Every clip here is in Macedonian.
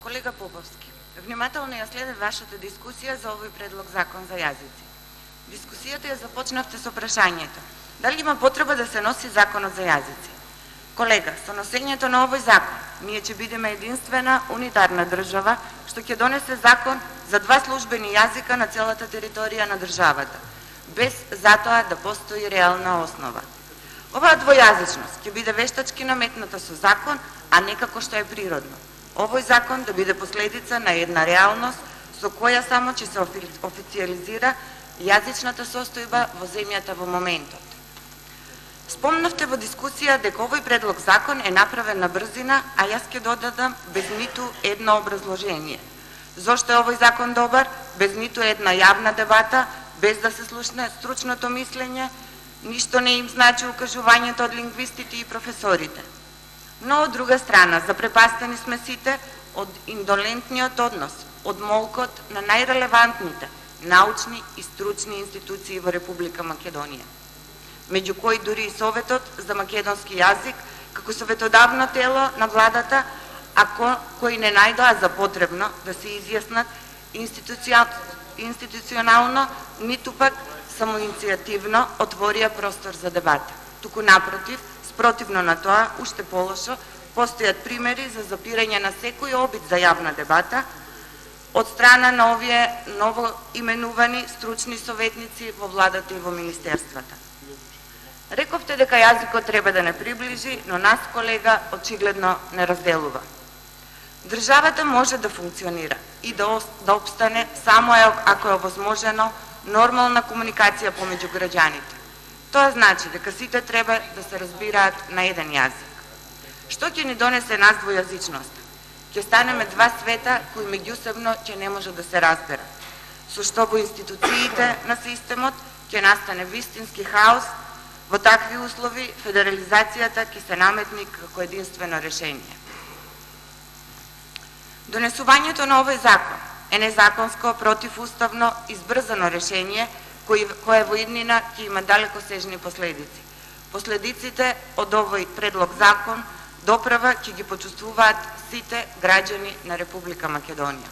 Колега Поповски, внимателно ја следев вашата дискусија за овој предлог закон за јазици. Дискусијата ја започнавте со прашањето: дали има потреба да се носи законот за јазици? Колега, со носењето на овој закон, ние ќе бидеме единствена унитарна држава што ќе донесе закон за два службени јазика на целата територија на државата, без затоа да постои реална основа. Оваа двојазичност ќе биде вештачки наметната со закон, а не како што е природно. Овој закон да биде последица на една реалност со која само ќе се официализира јазичната состојба во земјата во моментот. Спомнавте во дискусија дека овој предлог закон е направен на брзина, а јас ќе додадам без ниту едно образложение. Зошто е овој закон добар? Без ниту една јавна дебата, без да се слушне стручното мислење, ништо не им значи укажувањето од лингвистите и професорите. Но од друга страна, запрепастени сме сите од индолентниот однос, од молкот на најрелевантните научни и стручни институции во Република Македонија, меѓу кои дури и Советот за македонски јазик, како советодавно тело на владата, кои не најдоа за потребно да се изјаснат институционално, ниту пак самоиницијативно отворија простор за дебата. Туку напротив, спротивно на тоа, уште полошо, постојат примери за запирање на секој обид за јавна дебата од страна на овие ново именувани стручни советници во владата и во министерствата. Рековте дека јазикот треба да не приближи, но нас, колега, очигледно не разделува. Државата може да функционира и да опстане само ако е овозможено нормална комуникација помеѓу граѓаните. Тоа значи дека сите треба да се разбираат на еден јазик. Што ќе ни донесе нас двојазичноста? Ќе станеме два света кои меѓусебно ќе не може да се разберат. Со што во институциите на системот ќе настане вистински хаос. Во такви услови федерализацијата ќе се наметни како единствено решение. Донесувањето на овој закон е незаконско, противуставно, избрзано решение кое во иднина ќе има далекосежни последици. Последиците од овој предлог закон доправа ќе ги почувствуваат сите граѓани на Република Македонија.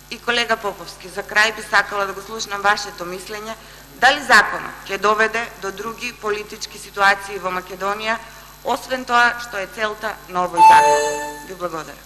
И колега Поповски, за крај би сакала да го слушнам вашето мислење, дали законот ќе доведе до други политички ситуации во Македонија, освен тоа што е целта на овој закон. Ви благодарам.